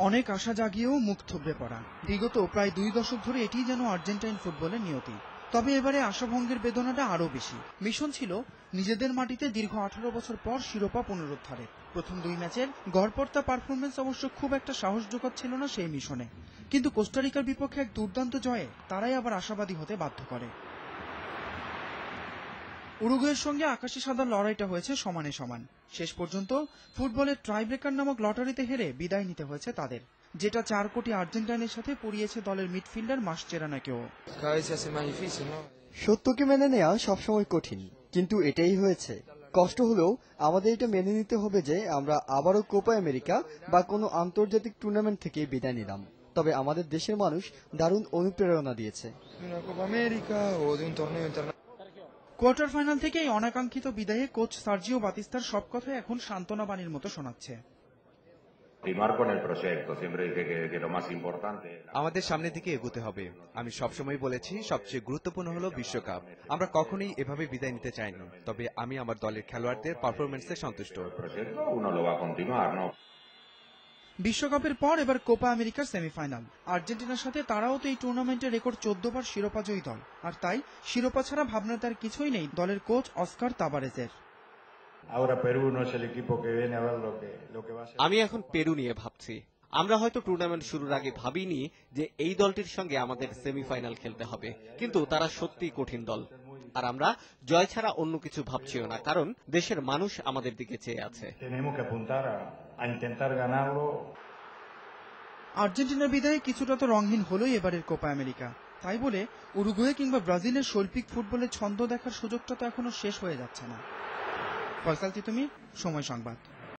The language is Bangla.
অনেক আশা জাগিয়েও মুখ থুবড়ে পড়া। বিগত প্রায় 2 দশক ধরে এটিই যেন আর্জেন্টাইন ফুটবলের নিয়তি। তবে এবারে আশাভঙ্গের বেদনাটা আরও বেশি। মিশন ছিল নিজেদের মাটিতে দীর্ঘ 18 বছর পর শিরোপা পুনরুদ্ধারের। প্রথম 2 ম্যাচের গড়পড়তা পারফরমেন্স অবশ্য খুব একটা সাহস যোগাচ্ছিল না সেই মিশনে, কিন্তু কোস্টারিকার বিপক্ষে এক দুর্দান্ত জয়ে তারাই আবার আশাবাদী হতে বাধ্য করে। উরুগুয়ের সঙ্গে আকাশি সাদার লড়াইটা হয়েছে সমানে সমান। শেষ পর্যন্ত ফুটবলের ট্রাইব্রেকার নামক লটারিতে হেরে বিদায় নিতে হয়েছে তাদের, যেটা 4 কোটি আর্জেন্টাইনের সাথে পুড়িয়েছে দলের মিডফিল্ডার মাসচেরানোকেও। সত্যকে মেনে নেওয়া সবসময় কঠিন, কিন্তু এটাই হয়েছে। কষ্ট হলেও আমাদের এটা মেনে নিতে হবে যে আমরা আবারও কোপা আমেরিকা বা কোনো আন্তর্জাতিক টুর্নামেন্ট থেকে বিদায় নিলাম। তবে আমাদের দেশের মানুষ দারুণ অনুপ্রেরণা দিয়েছে। কোয়ার্টার ফাইনাল থেকে এই অনাকাঙ্ক্ষিত বিদায়ে কোচ সার্জিও বাতিস্তার সব কথাই এখন সান্ত্বনা বাণীর মতো শোনাচ্ছে। আমাদের সামনের দিকে এগোতে হবে। আমি সবসময় বলেছি সবচেয়ে গুরুত্বপূর্ণ হলো বিশ্বকাপ। আমরা কখনোই এভাবে বিদায় নিতে চাইনি, তবে আমি আমার দলের খেলোয়াড়দের পারফরমেন্সে সন্তুষ্ট। বিশ্বকাপের পর এবার কোপা আমেরিকার সেমিফাইনাল। আর্জেন্টিনার সাথে তারাও তো এই টুর্নামেন্টের রেকর্ড 14 বার শিরোপা জয়ী দল, আর তাই শিরোপা ছাড়া ভাবনা তার কিছুই নেই দলের কোচ অস্কার তাবারেজের। আমি এখন পেরু নিয়ে ভাবছি। আমরা হয়তো টুর্নামেন্ট শুরুর আগে ভাবিনি যে এই দলটির সঙ্গে আমাদের সেমিফাইনাল খেলতে হবে, কিন্তু তারা সত্যিই কঠিন দল। আর আমরা জয় ছাড়া অন্য কিছু ভাবছিও না, কারণ দেশের মানুষ আমাদের দিকে চেয়ে আছে। আর্জেন্টিনার বিদায়ে কিছুটা তো রঙহীন হলোই এবারের কোপা আমেরিকা। তাই বলে উরুগুয়ে কিংবা ব্রাজিলের শৈল্পিক ফুটবলের ছন্দ দেখার সুযোগটা তো এখনো শেষ হয়ে যাচ্ছে না। ফয়সাল তিতুমির, সময় সংবাদ।